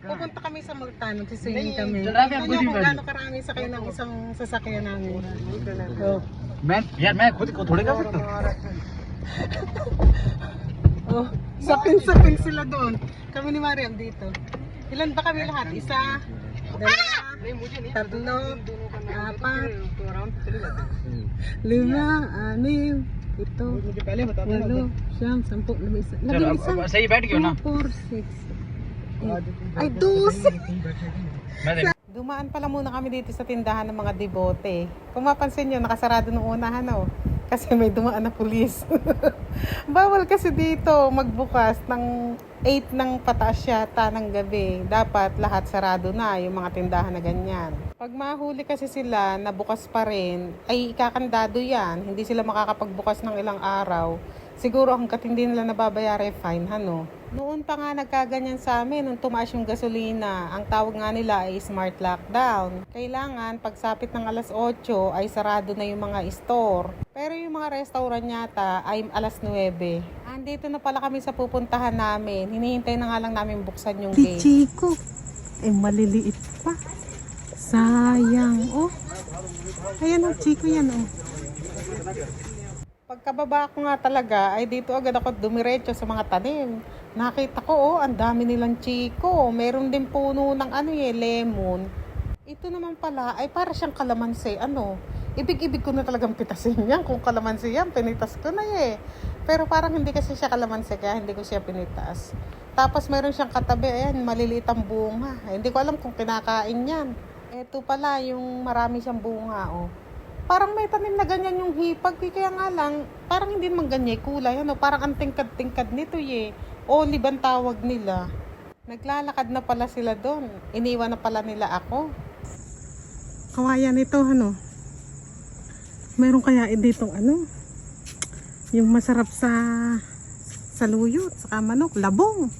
Pupunta kami sa Multan, magsiswimming kami. Marami ang Tingnan goodie kung bag. gaano karami sakay ng isang sasakyan namin. Oh. मैं खुद को थोड़ी कर सकता हूँ। Oh, sapin-sapin sila doon. Kami ni Mariam dito. Ilan ba kami lahat? Isa, dalawa, tatlo, apat, lima, anim, ito, walo, siyam, sampu, labing-isa. चलो अब सही बैठ गयो ना। 2, 4, 6, 8. Ay, 12. Dumaan pala muna kami dito sa tindahan ng mga debote. Kung mapansin nyo, nakasarado nung unahan, oh. Kasi may dumaan na pulis. Bawal kasi dito magbukas ng 8 ng pataas yata ng gabi. Dapat lahat sarado na yung mga tindahan na ganyan. Pag mahuli kasi sila na bukas pa rin, ay ikakandado yan. Hindi sila makakapagbukas ng ilang araw. Siguro hanggat hindi nila nababayari fine, ano? Noon pa nga nagkaganyan sa amin nung tumaas yung gasolina. Ang tawag nga nila ay smart lockdown. Kailangan pagsapit ng alas 8 ay sarado na yung mga store. Pero yung mga restaurant yata ay alas 9. Andito na pala kami sa pupuntahan namin. Hinihintay na nga lang namin buksan yung gate. Chico, maliliit pa. Sayang, oh. Ayan oh, Chico yan oh. Pagkababa ko nga talaga ay dito agad ako dumiretso sa mga tanim. Nakita ko oh, ang dami nilang chiko. Meron din puno ng lemon. Ito naman pala ay para siyang kalamansi. Ibig-ibig ko na talagang pitasin yan. Kung kalamansi yan, pinitas ko na eh. Pero parang hindi kasi siya kalamansi kaya hindi ko siya pinitas. Tapos meron siyang katabi, ayan, maliliit ang bunga. Hindi ko alam kung kinakain yan. Ito pala yung marami siyang bunga oh. Parang may tanim na ganyan yung hipag. Kaya nga lang, parang hindi naman ganyan kulay. Parang ang tingkad-tingkad nito eh. Olive ang tawag nila. Naglalakad na pala sila doon. Iniwan na pala nila ako. Kawayan ito, Meron kaya ditong yung masarap sa luyot, sa manok, labong.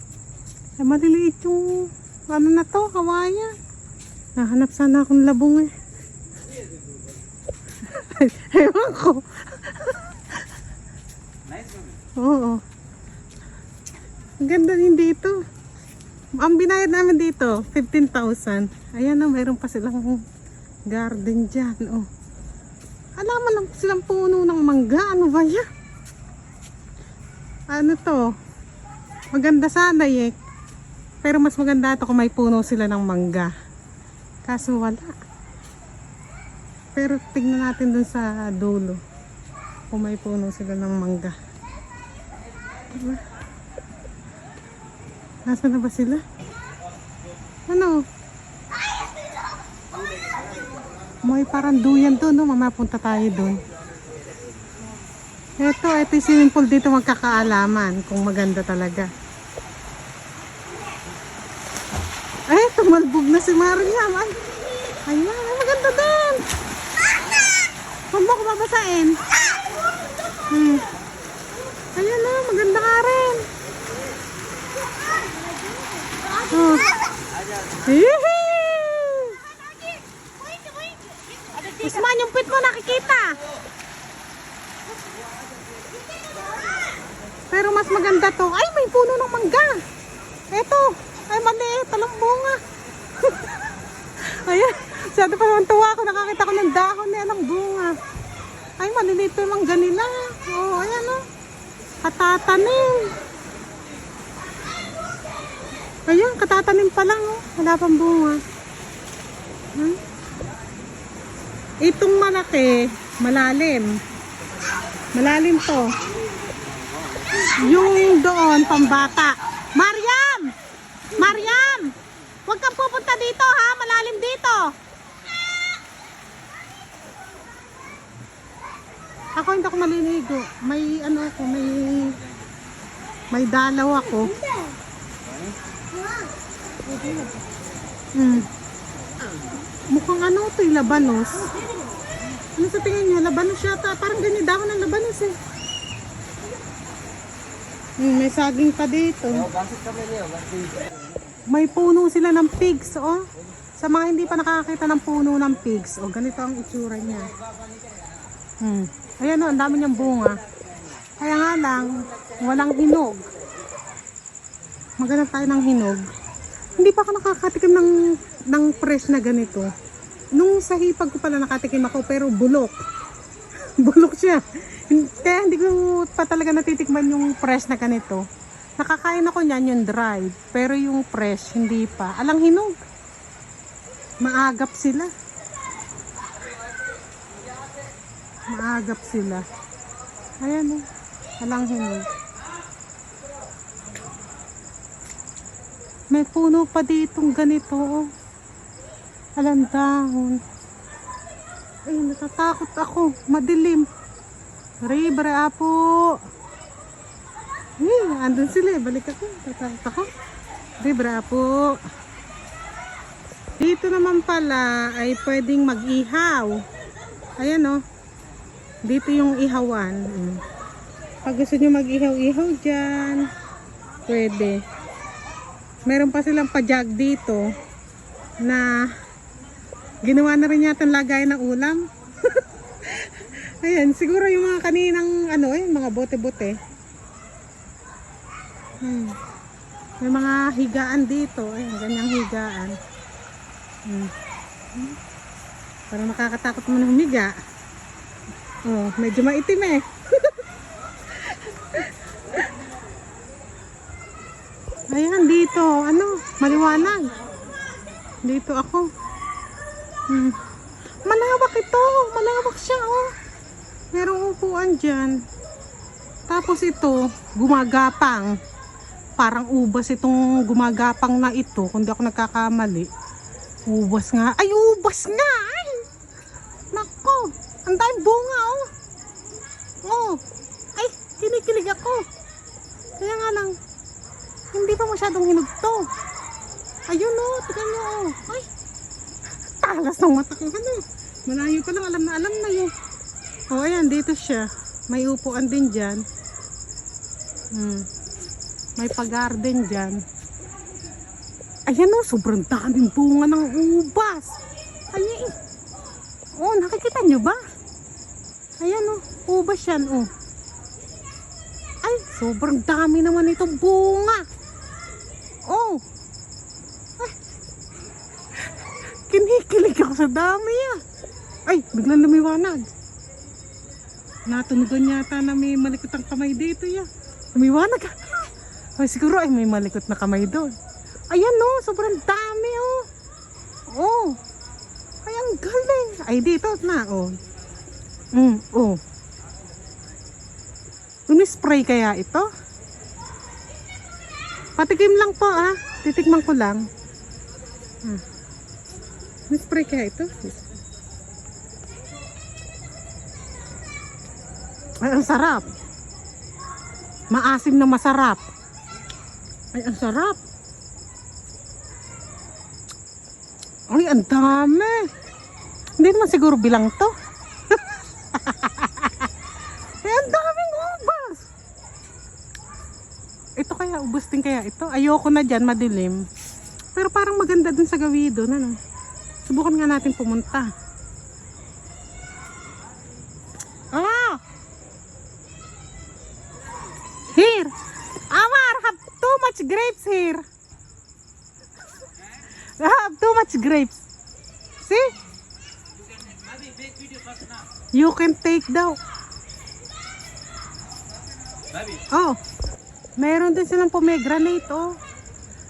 Ay, maliliit yung na to, kawayan. Nahanap sana akong labong eh. Ewan ko. Oo. Ang ganda din dito. Ang binayad namin dito, 15,000. Ayan o, mayroon pa silang garden dyan. Oh. Alaman lang silang puno ng mangga. Ano ba yan? Ano to? Maganda sana eh. Pero mas maganda ito kung may puno sila ng mangga. Kaso wala. Pero tignan natin dun sa dulo kung may puno sila ng mangga. Diba? Nasaan na ba sila? Ano? May parang duyan doon, no? Mamaya punta tayo doon. Ito yung swimming pool dito magkakaalaman kung maganda talaga. Ay, tumalbog na si Mariam. Ayan, maganda doon. Huwag mo ko babasain. Ayan na, maganda ka rin. Oh. Usman, yung pit mo nakikita. Pero mas maganda to. Ay, may puno ng mangga. Eto, ay maliit, talang bunga. Ayan, siyado pa naman tuwa ako. Nakakita ko ng dahon niya ng bunga. Ay, maliliit yung mangga nila. Oh, ayan o. Katatanim. Ayan, katatanim pa lang oh. Wala pang bunga. Itong malaki, malalim. Malalim to. Yung doon, pambata. Mariam! Mariam! Huwag kang pupunta dito ha, malalim dito. Ako hindi ako maliligo. May ako, may dalaw ako. Mukhang ito yung labanos. Ano sa tingin nyo? Labanos yata. Parang ganyan dahon ng labanos eh. May saging pa dito. May puno sila ng pigs, oh. Sa mga hindi pa nakakakita ng puno ng pigs, oh, ganito ang itsura niya. Ayan, oh, ang dami niyang bunga. Kaya nga lang, walang hinog. Maghanap tayo ng hinog. Hindi pa ako nakakatikim ng fresh na ganito. Nung sa hipag ko pala nakatikim ako, pero bulok. Bulok siya. Kaya hindi ko pa talaga natitikman yung fresh na ganito. Nakakain ako niyan yung dried, pero yung fresh hindi pa. Alang hinog. Maagap sila. Maagap sila. Ayan o. Alang hinog. May puno pa ditong ganito oh. Alang dahon. Ay, natatakot ako. Madilim. Ribre apo. Andun sila. Balik ako. Tatakot ako. Ribre apo. Dito naman pala ay pwedeng mag-ihaw. Ayan o. Dito yung ihawan. Pag gusto nyo mag-ihaw-ihaw dyan, pwede. Meron pa silang pajag dito na ginawa na rin yata lagay ng ulam. Ayan, siguro yung mga kaninang mga bote-bote. May mga higaan dito. Ayan, ganyang higaan. Parang nakakatakot mo na humiga. Oh, medyo maitim eh. Ayan, dito. Maliwanag. Dito ako. Malawak ito. Malawak siya, oh. Merong upuan dyan. Tapos ito, gumagapang. Parang ubas itong gumagapang na ito. Kung di ako nagkakamali. Ubas nga. Ay, ubas nga! Ay! Nako! Ang daming bunga, oh. Oh. Ay, kinikilig ako. Kaya nga lang, hindi pa masyadong hinog to. Ayun, oh. Tignan nyo, oh. Ay! Talas ng mata ko, Malayo pa lang, alam na yun. Oh, ayan, dito siya. May upuan din dyan. May pag-garden dyan. Ayan o, sobrang daming bunga ng ubas. Ayan. Oh, nakikita nyo ba? Ayan o, ubas yan o. Ay, sobrang dami naman itong bunga. Oh. Ay. Kinikilig ako sa dami ah. Ay, biglang lumiwanag. Natunugan yata na may malikot ang kamay dito ya. Lumiwanag ah. Ay, siguro ay may malikot na kamay doon. Ayan o, sobrang dami o. Oh. Ay, ang galing. Ay, dito na o. Oh. Umi-spray kaya ito? Patikim lang po ah. Titikman ko lang. Umi-spray kaya ito? Ay, ang sarap. Maasim na masarap. Ay, ang sarap. Ay, ang dami. Hindi naman siguro bilang to. Ay, ang daming ubas. Ito kaya, ubos din kaya ito. Ayoko na dyan, madilim. Pero parang maganda dun sa Gawido. Subukan nga natin pumunta. Ah! Here! Amar, have too much grapes here. I have too much grapes. See? You can take daw. Oh, meron din silang pomegranate oh.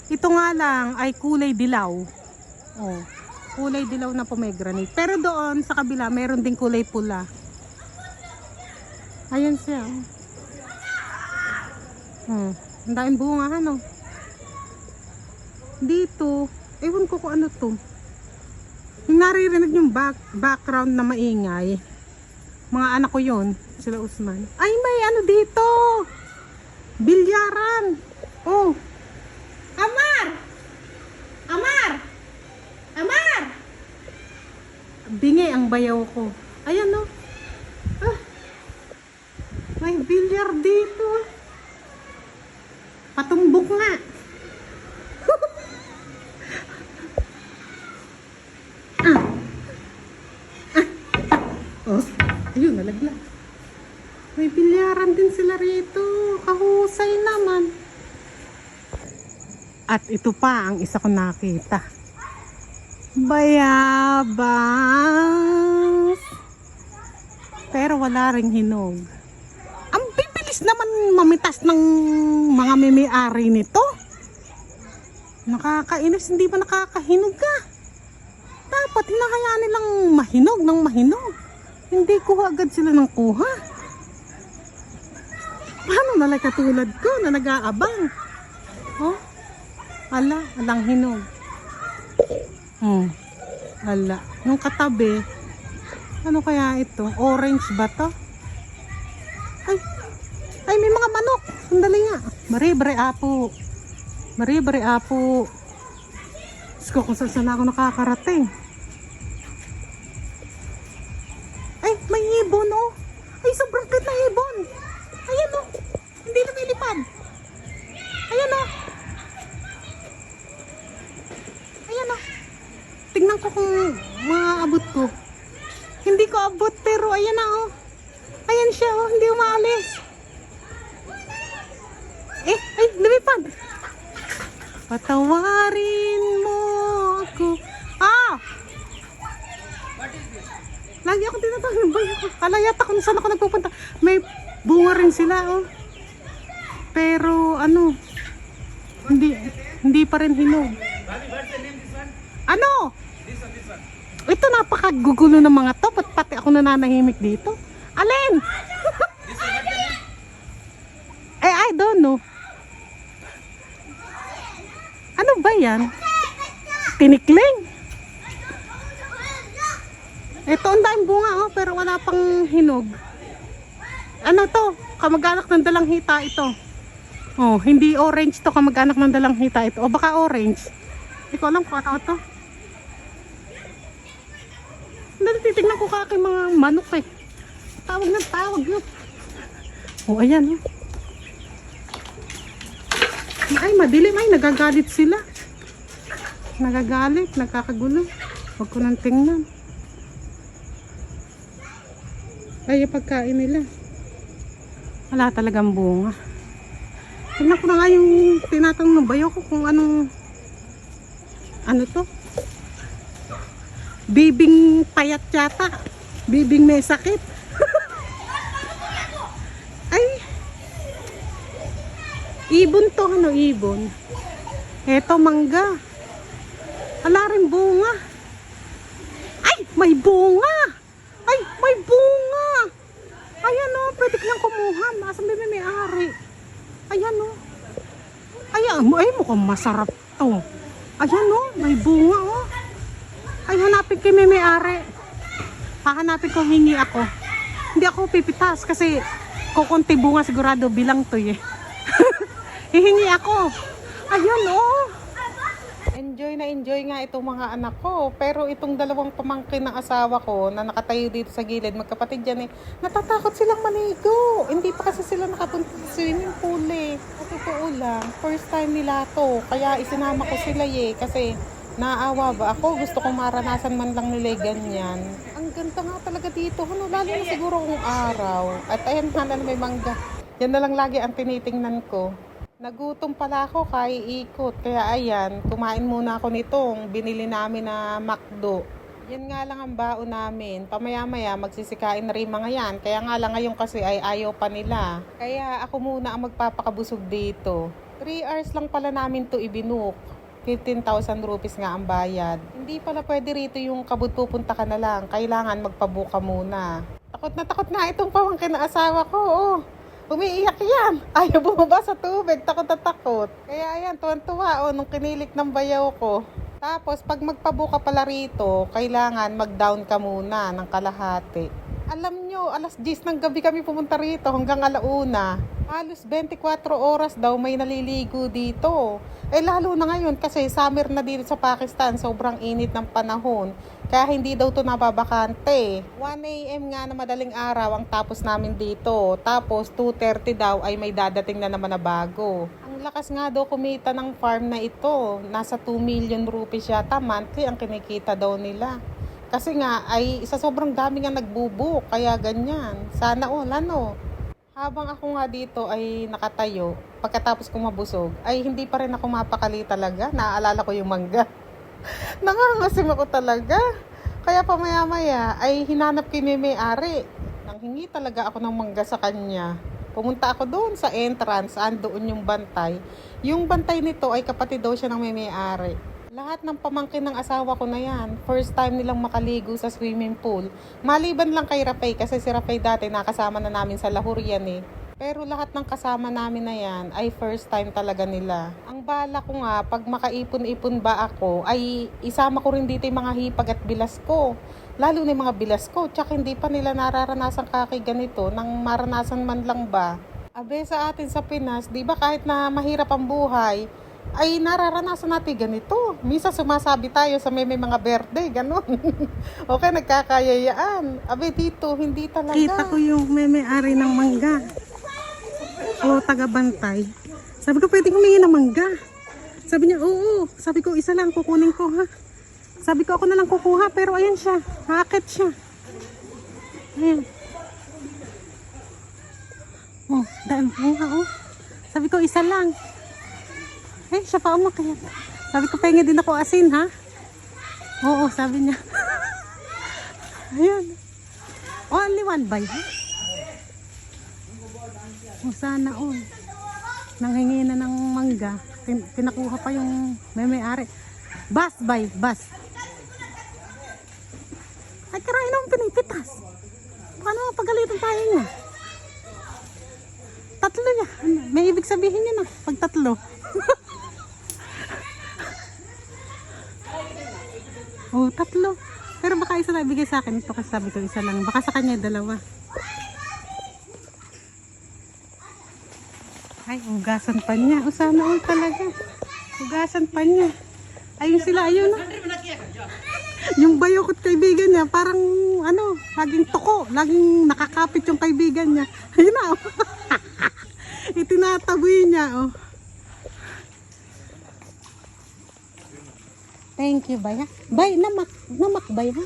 Ito nga lang ay kulay dilaw. Oh, kulay dilaw na pomegranate. Pero doon sa kabila meron din kulay pula. Ayan siya. Ang daming bunga oh. Dito, ewan ko kung ano to. Yung naririnig yung background na maingay. Mga anak ko yon, sila Usman. Ay, may ano dito. Bilyaran. Oh. Amar! Amar! Amar! Bingi ang bayaw ko. Ayan oh. Ah. May bilyar dito. Patumbok nga. Oh, ayun, nalaglag. May bilyaran din sila rito. Kahusay naman. At ito pa ang isa ko nakita. Bayabas. Pero wala ring hinog. Ang bibilis naman mamitas ng mga may-ari nito. Nakakainis, hindi ba nakakahinog ka? Dapat hinahayaan nilang mahinog ng mahinog. Hindi kuha agad sila ng kuha. Paano nalay katulad ko na nag-aabang? Oh, alang hinog. Ala, yung katabi, ano kaya ito? Orange ba to? Ay, may mga manok. Sandali nga. Bari apo. Bari apo. Diyos ko, kung saan ako nakakarating. Ay, may ibon oh. Ay, sobrang cute na ibon. Ayan oh. Hindi lumilipad. Ayan oh. Ayan oh. Tingnan ko kung maaabot ko. Hindi ko abot pero ayan na oh. Ayan siya oh, hindi umaalis. Ay, lumipad. Patawarin mo ako. Lagi ako tinatawag. Kalayat ako saan ako nagpupunta. May bunga rin sila oh. Pero ano, hindi pa rin hinog. Ano? Ito napakagugulo ng mga to. Pati ako nananahimik dito. Alin? I don't know. Ano ba yan? Tinikling. Ito ang daming bunga oh, pero wala pang hinog. Ano to? Kamag-anak ng dalanghita ito. Oh, hindi orange to, kamag-anak ng dalanghita ito. O baka orange. Hindi ko alam kung ano to. Titignan ko ka aking mga manok eh. Tawag no. Oh, ayan oh. Ay, madilim ay, nagagalit sila. Nagagalit, nagkakagulo. Huwag ko nang tingnan. Ay, yung pagkain nila. Wala talagang bunga. Tingnan ko na nga yung tinatanong ng bayo ko kung anong ano to. Bibing payat yata. Bibing may sakit. Ay. Ibon to, ano ibon? Eto mangga. Wala rin bunga. Ay, may bunga. Ay, may bunga. Ayan o, pwede kang kumuha. Masang may ari. Ayan o. Ayan, ay mukhang masarap to. Ayan o, may bunga o. Ay, hanapin kay may-ari. Hahanapin ko, hingi ako. Hindi ako pipitas kasi kukunti bunga sigurado bilang to eh. Hihingi ako. Ayun oh. Enjoy nga itong mga anak ko. Pero itong dalawang pamangkin ng asawa ko na nakatayo dito sa gilid, magkapatid yan eh, natatakot silang maligo. Hindi pa kasi sila nakapunta sa swimming pool eh. At totoo lang, first time nila to. Kaya isinama ko sila eh. Kasi naawa ba ako? Gusto kong maranasan man lang nila ganyan. Ang ganda nga talaga dito. Ano, lalo na siguro kung araw. At ayan nga na may mangga. Yan na lang lagi ang tinitingnan ko. Nagutom pala ako kaya ikot. Kaya ayan, kumain muna ako nitong binili namin na McDo. Yan nga lang ang baon namin. Pamaya-maya magsisikain na rin mga yan. Kaya nga lang ngayon kasi ay ayaw pa nila. Kaya ako muna ang magpapakabusog dito. 3 hours lang pala namin to ibinuk. 15,000 rupees nga ang bayad. Hindi pala pwede rito yung kabut pupunta ka na lang. Kailangan magpabuka muna. Takot na itong pamangkin na asawa ko. Oh. Umiiyak yan. Ayaw bumaba sa tubig. Takot na takot. Kaya ayan, tuwan-tuwa nung kinilik ng bayaw ko. Tapos pag magpabuka pala rito, kailangan mag-down ka muna ng kalahati. Alam nyo, alas 10 ng gabi kami pumunta rito hanggang alauna. Halos 24 oras daw may naliligo dito. Eh lalo na ngayon kasi summer na dito sa Pakistan, sobrang init ng panahon. Kaya hindi daw to nababakante. 1 AM nga na madaling araw ang tapos namin dito. Tapos 2:30 daw ay may dadating na naman na bago. Ang lakas nga daw kumita ng farm na ito. Nasa 2 million rupees yata monthly ang kinikita daw nila. Kasi nga ay sa sobrang dami nga nagbubuk, kaya ganyan. Sana all ano. Habang ako nga dito ay nakatayo, pagkatapos kong mabusog, ay hindi pa rin ako mapakali talaga. Naaalala ko yung mangga. Nangangasim ako talaga. Kaya pamaya-maya ay hinanap ko yung may-ari. Nanghingi talaga ako ng mangga sa kanya. Pumunta ako doon sa entrance, andoon yung bantay. Yung bantay nito ay kapatid daw siya ng may-ari. Lahat ng pamangkin ng asawa ko na yan, first time nilang makaligo sa swimming pool. Maliban lang kay Rapay, kasi si Rapay dati nakasama na namin sa Lahore yan eh. Pero lahat ng kasama namin na yan ay first time talaga nila. Ang bala ko nga, pag makaipon-ipon ba ako, ay isama ko rin dito yung mga hipag at bilas ko. Lalo na yung mga bilas ko, tsaka hindi pa nila nararanasan ganito, nang maranasan man lang ba. Abe sa atin sa Pinas, di ba kahit na mahirap ang buhay, ay nararanasan natin ganito. Minsan sumasabi tayo sa may mga birthday, ganun. Okay, nagkakayayaan. Abe dito, hindi talaga. Kita ko yung may-ari ng mangga. O taga-bantay. Sabi ko, pwede humingi ng mangga. Sabi niya, oo. Sabi ko, isa lang kukunin ko ha. Sabi ko, ako na lang kukuha. Pero ayan siya, haakit siya. Ayan. Oh, dahil bunga oh. Sabi ko, isa lang. Eh, siya pa umakyat. Sabi ko, pengen din ako asin, ha? Oo, sabi niya. Ayan. Only one bite, ha? O, sana all. Nanghingi na ng mangga. Pinakuha pa yung may-ari. Bas, bay, bas. Ay, karay naman pinipitas. Paano mapagalitan tayo niya? Tatlo niya. May ibig sabihin niya na, pag tatlo. Oh, tatlo. Pero baka isa lang ibigay sa akin. Ito kasi sabi ko isa lang. Baka sa kanya dalawa. Ay, ugasan pa niya. O sana all talaga. Ugasan pa niya. Ayun sila, ayun na. Yung bayokot kaibigan niya, parang ano, laging tuko. Laging nakakapit yung kaibigan niya. Ayun na, oh. Itinataboy niya, oh. Thank you, bay, ha? Bay, namak, bay, ha?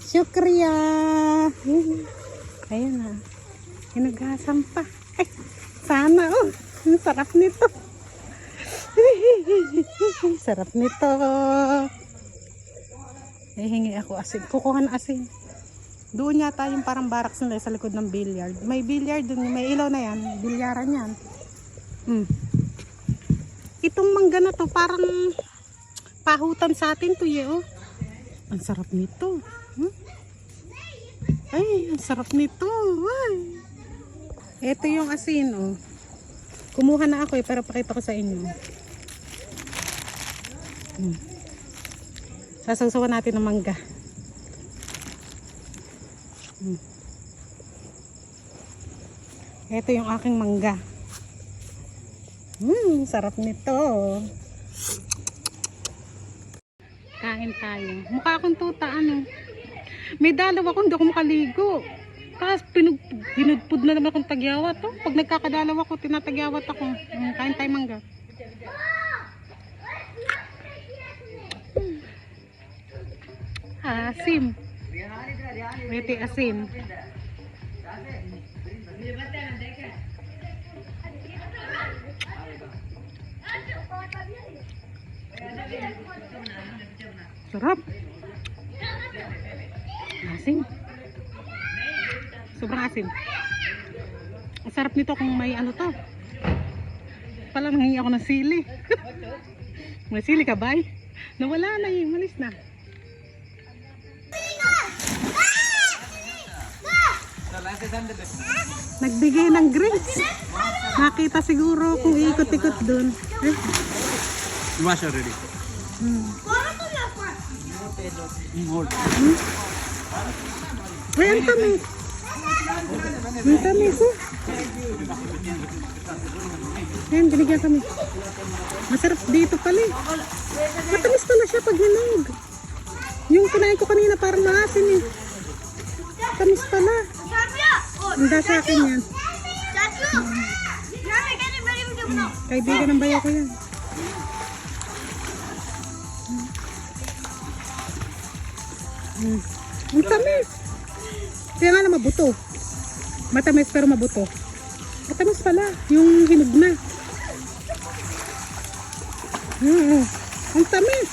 Syukriya. Ayun, ha? Hinugasan pa. Ay, sana, oh. Ang sarap nito. Sarap nito. Hingi ako asin. Kukuha na asin. Doon yata yung parang barracks nila sa likod ng billiard. May billiard dun, may ilaw na yan. Bilyaran yan. Itong mangga na to, parang pahutan sa atin to, oh. Ang sarap nito. Ay, ang sarap nito. Ay. Ito yung asin, oh. Kumuha na ako, para pakita ko sa inyo. Sasawsawan natin ng mangga. Ito yung aking mangga. Sarap nito. Kain tayo. Mukha akong tuta, ano. May dalawa ko, hindi ako makaligo. Tapos pinudpud na naman akong tagyawat. Oh. Pag nagkakadalawa ko, tinatagyawat ako. Kain tayo mangga. Asim. Ito asim. Sarap. Asim. Sobrang asim. Ang sarap nito kung may ano to. Pala nanghingi ako ng sili. May sili ka ba? Nawala na eh. Malis na. Nagbigay ng grapes. Nakita siguro kung ikot-ikot dun. Eh? You wash already. Ay, ang tamis. Ang tamis eh. Ayan, binigyan kami. Masarap dito pala eh. Matamis pala siya pag hinog. Yung kinain ko kanina parang maasin eh. Tamis pala. Handa sa akin yan. Kaibigan ng bayo ko yan. Ang tamis. Kaya nga na mabuto. Matamis pero mabuto. Matamis pala. Yung hinog na. Ang tamis.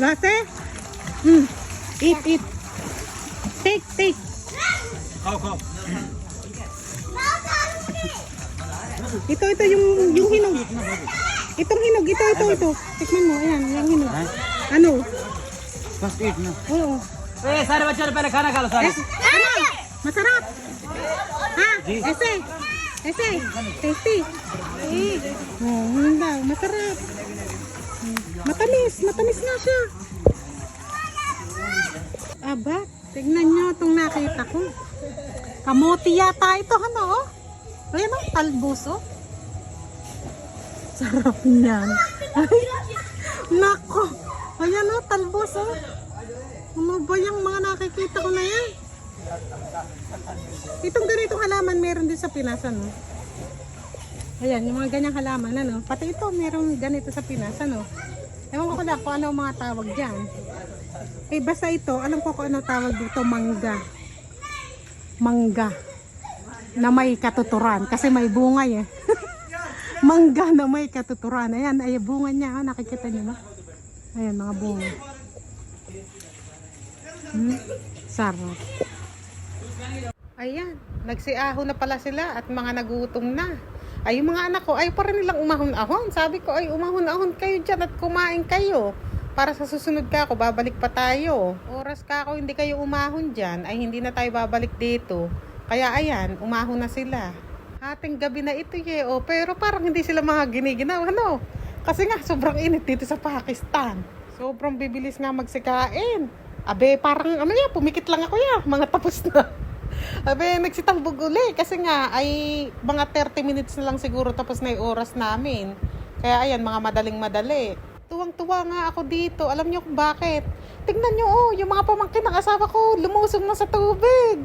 Lase? Eat. Take. Go. Ito yung hinog. Itong hinog, ito. Tikman mo, ayan, yung hinog. Ano? First eat na. Oo. सारे बच्चे पहले खाना खा लो सारे Ano? Masarap. Ha? Ese. Tasty. Hindi. Masarap. Matamis nga siya. Aba, tignan nyo itong nakita ko. Kamote yata ito, ano, oh? Ayan, oh, talbos, oh. Sarap niyan. Ay, nako. Ayan, oh, talbos, oh. Ano ba yung mga nakikita ko na yan? Itong ganitong halaman meron din sa Pinas, ano? Ayan, yung mga ganyang halaman, ano? Pati ito, meron ganito sa Pinas, ano? Ewan ko lang kung ano ang mga tawag dyan. Eh, basta ito, alam ko kung ano tawag dito, mangga. Mangga. Na may katuturan. Kasi may bunga eh. Mangga na may katuturan. Ayan, ay bunga niya. Oh, nakikita niyo ba? Ayan, mga bunga. Sarap. Ayan, nagsiaho na pala sila at mga nagutom na. Ay, yung mga anak ko, ay pa rin nilang umahon-ahon. Sabi ko, ay umahon-ahon kayo dyan at kumain kayo. Para sa susunod ka ako, babalik pa tayo. Oras ka ako, hindi kayo umahon dyan, ay hindi na tayo babalik dito. Kaya ayan, umahon na sila. Hating gabi na ito oh. Pero parang hindi sila mga giniginaw, ano? Kasi nga, sobrang init dito sa Pakistan. Sobrang bibilis nga magsikain. Abe, parang ano yan, pumikit lang ako yan. Mga tapos na. Abe, nagsitambog uli. Kasi nga, ay mga 30 minutes na lang siguro tapos na yung oras namin. Kaya ayan, mga madaling-madali. Tuwang-tuwa nga ako dito. Alam niyo kung bakit? Tingnan niyo, oh, yung mga pamangkin ng asawa ko, lumusong na sa tubig.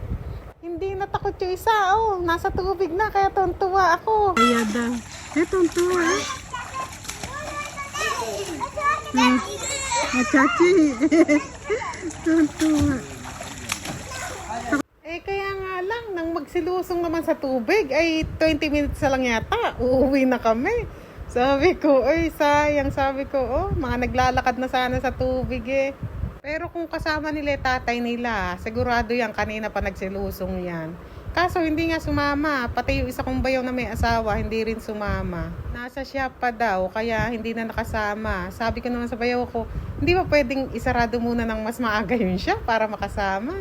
Hindi natakot yung isa, oh. Nasa tubig na, kaya tuwang-tuwa ako. Kaya daw. Eh, tuwang-tuwa, eh. Machachi. Tuwang-tuwa. Eh, kaya nga lang, nang magsilusong naman sa tubig, ay 20 minutes na lang yata. Uuwi na kami. Sabi ko, ay sayang, sabi ko, oh, mga naglalakad na sana sa tubig eh. Pero kung kasama nila tatay nila, sigurado yan, kanina pa nagsilusong yan. Kaso hindi nga sumama, pati yung isa kong bayaw na may asawa, hindi rin sumama. Nasa shop pa daw, kaya hindi na nakasama. Sabi ko naman sa bayaw ko, hindi ba pwedeng isarado muna ng mas maaga yun siya para makasama?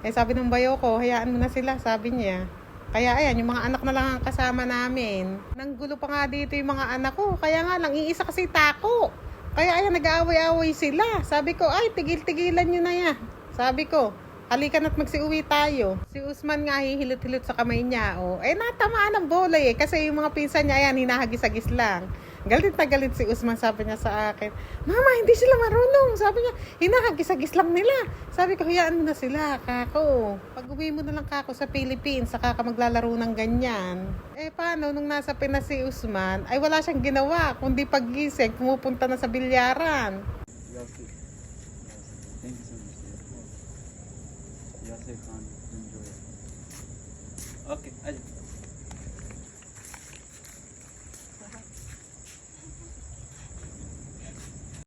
Eh sabi ng bayaw ko, hayaan mo na sila, sabi niya. Kaya ayan, yung mga anak na lang ang kasama namin. Nanggulo pa nga dito yung mga anak ko. Kaya nga lang, iisa kasi tako. Kaya ayan, nag-aaway-aaway sila. Sabi ko, ay, tigil-tigilan nyo na yan. Sabi ko, halika na't magsiuwi tayo. Si Usman nga hihilot-hilot sa kamay niya. Oh. Eh, natamaan ng bola eh. Kasi yung mga pinsan niya, ayan, hinahagis-agis lang. Galit na galit si Usman, sabi niya sa akin. Mama, hindi sila marunong. Sabi niya, hinahagis-agis lang nila. Sabi ko, hayaan mo na sila, kako. Pag uwi mo na lang, kako, sa Philippines, saka ka maglalaro ng ganyan. Eh, paano, nung nasa Pinas si Usman, ay wala siyang ginawa, kundi paggising, pumupunta na sa bilyaran. Thank you so much. Yes, I can enjoy. Okay,